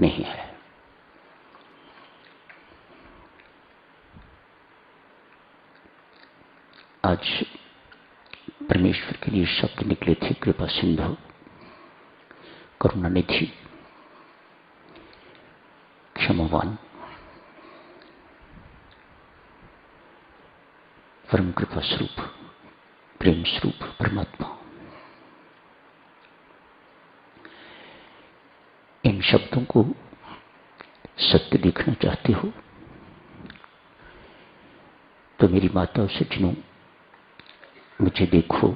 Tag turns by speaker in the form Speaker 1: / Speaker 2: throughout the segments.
Speaker 1: नहीं है। आज परमेश्वर के लिए शब्द निकले थे, कृपा सिंधु, करुणानिधि, क्षमावान, परम कृपा स्वरूप, प्रेम स्वरूप परमात्मा। इन शब्दों को सत्य देखना चाहते हो तो मेरी माता सज्जनों, मुझे देखो,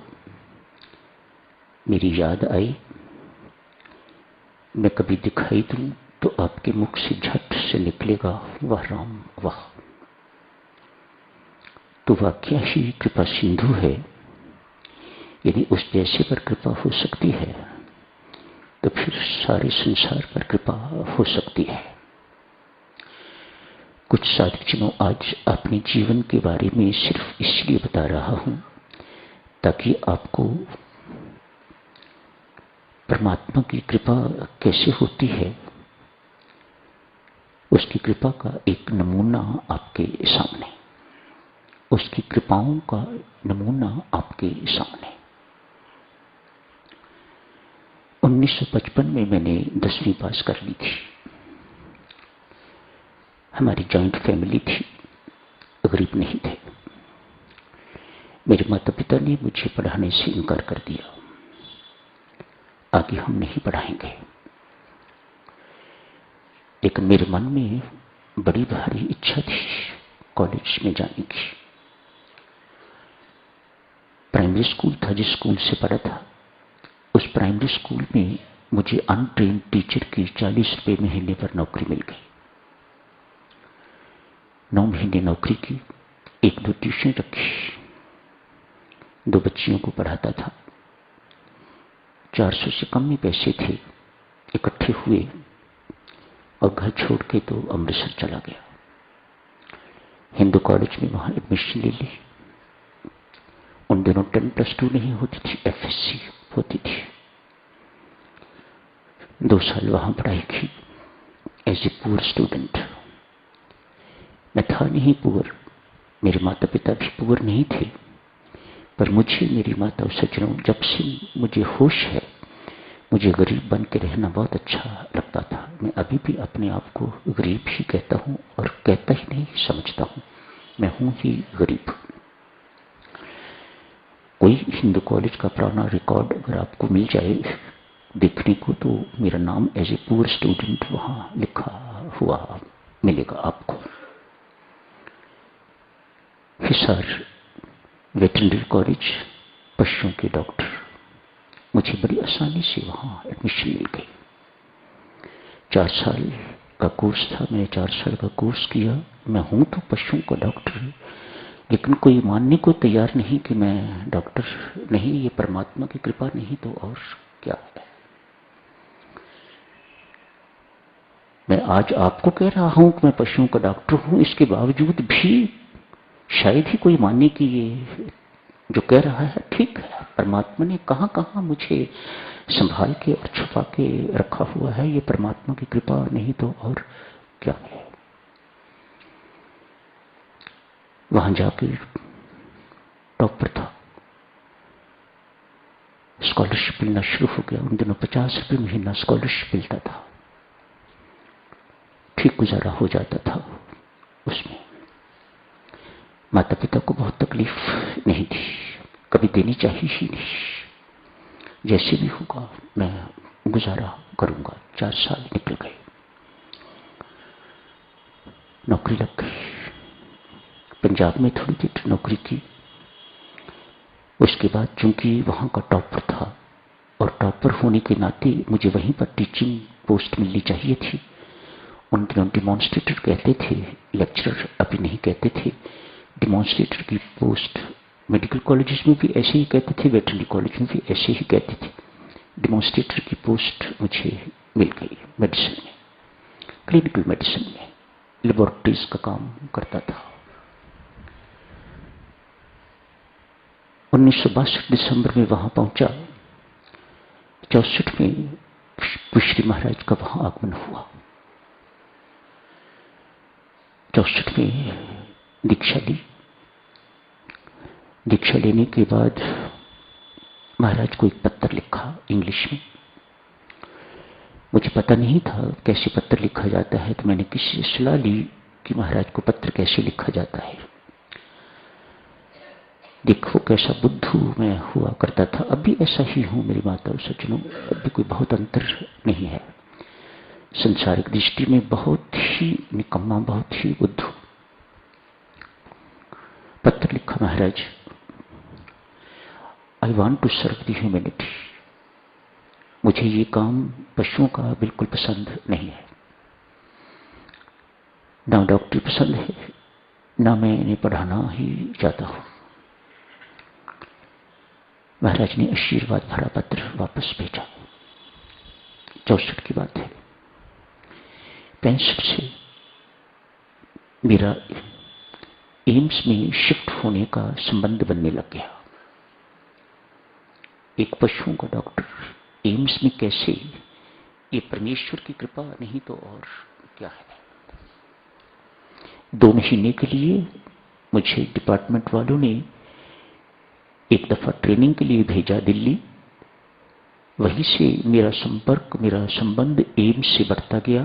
Speaker 1: मेरी याद आई, मैं कभी दिखाई दूं तो आपके मुख से झट से निकलेगा वाह राम वाह। तो वाक्य ही कृपा सिंधु है। यदि उस जैसे पर कृपा हो सकती है तो फिर सारे संसार पर कृपा हो सकती है। कुछ साधकजनों, आज अपने जीवन के बारे में सिर्फ इसलिए बता रहा हूं ताकि आपको परमात्मा की कृपा कैसे होती है, उसकी कृपा का एक नमूना आपके सामने, उसकी कृपाओं का नमूना आपके सामने। 1955 में मैंने 10वीं पास कर ली थी। हमारी जॉइंट फैमिली थी, गरीब नहीं थे। मेरे माता पिता ने मुझे पढ़ाने से इनकार कर दिया, आगे हम नहीं पढ़ाएंगे। लेकिन मेरे मन में बड़ी भारी इच्छा थी कॉलेज में जाने की। प्राइमरी स्कूल था जिस स्कूल से पढ़ा था, उस प्राइमरी स्कूल में मुझे अनट्रेन्ड टीचर की 40 रुपए महीने पर नौकरी मिल गई। 9 महीने नौकरी की, 1-2 ट्यूशन रखी, 2 बच्चियों को पढ़ाता था। 400 से कम में पैसे थे, इकट्ठे हुए और घर छोड़ के तो अमृतसर चला गया। हिंदू कॉलेज में वहां एडमिशन ले ली। उन दिनों 10+2 नहीं होती थी, FSC होती थी। 2 साल वहां पढ़ाई की एज ए पुअर स्टूडेंट। मैं था नहीं पुअर, मेरे माता पिता भी पुअर नहीं थे, पर मुझे, मेरी माता सज्जनों, जब से मुझे होश है, मुझे गरीब बन के रहना बहुत अच्छा लगता था। मैं अभी भी अपने आप को गरीब ही कहता हूं, और कहता ही नहीं, समझता हूं मैं हूं ही गरीब। कोई हिंदू कॉलेज का पुराना रिकॉर्ड अगर आपको मिल जाए देखने को, तो मेरा नाम एज ए पुअर स्टूडेंट वहां लिखा हुआ मिलेगा आपको। हिसार वेटरनरी कॉलेज, पशुओं के डॉक्टर, मुझे बड़ी आसानी से वहां एडमिशन मिल गई। 4 साल का कोर्स था, मैंने 4 साल का कोर्स किया। मैं हूं तो पशुओं का डॉक्टर, लेकिन कोई मानने को तैयार नहीं कि मैं डॉक्टर नहीं, ये परमात्मा की कृपा नहीं तो और क्या है। मैं आज आपको कह रहा हूं कि मैं पशुओं का डॉक्टर हूं, इसके बावजूद भी शायद ही कोई माने कि ये जो कह रहा है ठीक है। परमात्मा ने कहां कहां मुझे संभाल के और छुपा के रखा हुआ है, ये परमात्मा की कृपा नहीं तो और क्या है। वहां जाके टॉपर था, स्कॉलरशिप मिलना शुरू हो गया। उन दिनों 50 रुपये महीना स्कॉलरशिप मिलता था, ठीक गुजारा हो जाता था उसमें। माता पिता को बहुत तकलीफ नहीं थी, कभी देनी चाहिए ही नहीं। जैसे भी होगा मैं गुजारा करूंगा। 4 साल निकल गए, नौकरी लग गई। पंजाब में थोड़ी देर नौकरी की, उसके बाद चूंकि वहां का टॉपर था और टॉपर होने के नाते मुझे वहीं पर टीचिंग पोस्ट मिलनी चाहिए थी। उन दिनों डिमॉन्स्ट्रेटर कहते थे, लेक्चरर अभी नहीं कहते थे। डिमॉन्स्ट्रेटर की पोस्ट मेडिकल कॉलेजेस में भी ऐसे ही कहते थे, वेटरनरी कॉलेज में भी ऐसे ही कहते थे। डिमॉन्स्ट्रेटर की पोस्ट मुझे मिल गई मेडिसिन में, क्लिनिकल मेडिसिन में, लेबोरेटरीज का काम करता था। 1962 दिसंबर में वहां पहुंचा। 64 में पुष्टि महाराज का वहां आगमन हुआ। 64 में दीक्षा ली। दीक्षा लेने के बाद महाराज को एक पत्र लिखा इंग्लिश में। मुझे पता नहीं था कैसे पत्र लिखा जाता है, तो मैंने किसी से सलाह ली कि महाराज को पत्र कैसे लिखा जाता है। देखो कैसा बुद्धू मैं हुआ करता था, अब भी ऐसा ही हूं मेरी माता और सज्जनों, अब भी कोई बहुत अंतर नहीं है। संसारिक दृष्टि में बहुत ही निकम्मा, बहुत ही बुद्धू। पत्र लिखा, महाराज I want to serve the humanity. मुझे ये काम पशुओं का बिल्कुल पसंद नहीं है, ना डॉक्टरी पसंद है, ना मैं इन्हें पढ़ाना ही चाहता हूं। महाराज ने आशीर्वाद भरा पत्र वापस भेजा। 64 की बात है। 65 से मेरा एम्स में शिफ्ट होने का संबंध बनने लग गया। एक पशुओं का डॉक्टर एम्स में कैसे, ये परमेश्वर की कृपा नहीं तो और क्या है। 2 महीने के लिए मुझे डिपार्टमेंट वालों ने एक दफा ट्रेनिंग के लिए भेजा दिल्ली। वहीं से मेरा संपर्क, मेरा संबंध एम्स से बढ़ता गया।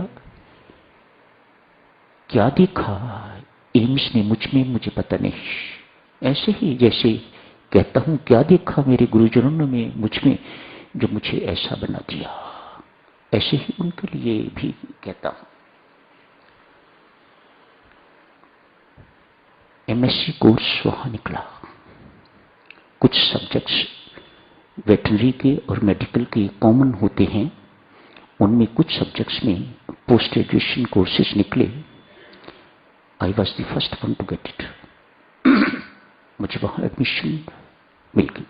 Speaker 1: क्या देखा एम्स ने मुझ में, मुझे पता नहीं। ऐसे ही जैसे कहता हूं, क्या देखा मेरे गुरुजनों ने मुझ में जो मुझे ऐसा बना दिया, ऐसे ही उनके लिए भी कहता हूं। एमएससी कोर्स वहां निकला। कुछ सब्जेक्ट्स वेटरनरी के और मेडिकल के कॉमन होते हैं, उनमें कुछ सब्जेक्ट्स में पोस्ट ग्रेजुएशन कोर्सेज निकले। I was the first one to get it. मुझे वहां एडमिशन मिल गई।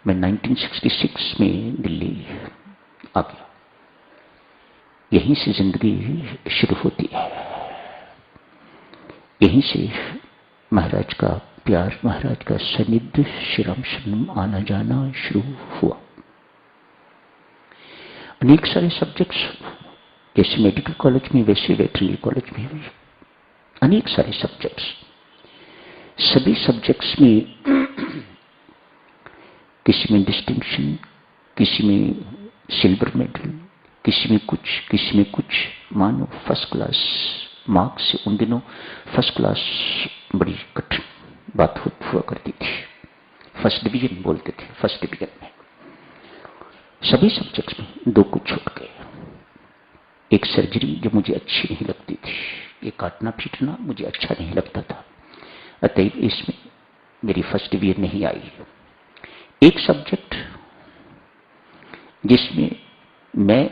Speaker 1: मैं 1966 में दिल्ली आ गया। यहीं से जिंदगी शुरू होती है, यहीं से महाराज का प्यार, महाराज का सानिध्य, श्रीराम शरणम आना जाना शुरू हुआ। अनेक सारे सब्जेक्ट्स, जैसे मेडिकल कॉलेज में वैसे वेटरनरी कॉलेज में भी अनेक सारे सब्जेक्ट्स। सभी सब्जेक्ट्स में किसी में डिस्टिंक्शन, किसी में सिल्वर मेडल, किसी में कुछ। मानो फर्स्ट क्लास मार्क्स से उन दिनों फर्स्ट क्लास बड़ी कठिन बात हुआ करती थी। फर्स्ट डिवीजन बोलते थे, फर्स्ट डिवीजन में सभी सब्जेक्ट्स में 2 कुछ छूट गए। एक सर्जरी जो मुझे अच्छी नहीं लगती थी, ये काटना पीटना मुझे अच्छा नहीं लगता था, अतएव इसमें मेरी फर्स्ट डिवीजन नहीं आई। एक सब्जेक्ट जिसमें मैं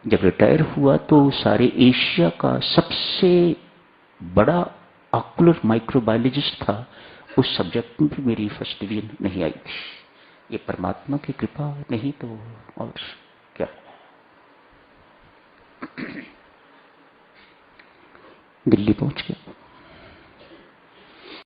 Speaker 1: जब रिटायर हुआ तो सारे एशिया का सबसे बड़ा ऑक्यूलर माइक्रोबायोलॉजिस्ट था, उस सब्जेक्ट में भी मेरी फर्स्ट डिवीजन नहीं आई थी। ये परमात्मा की कृपा नहीं तो और क्या। दिल्ली पहुंच गया।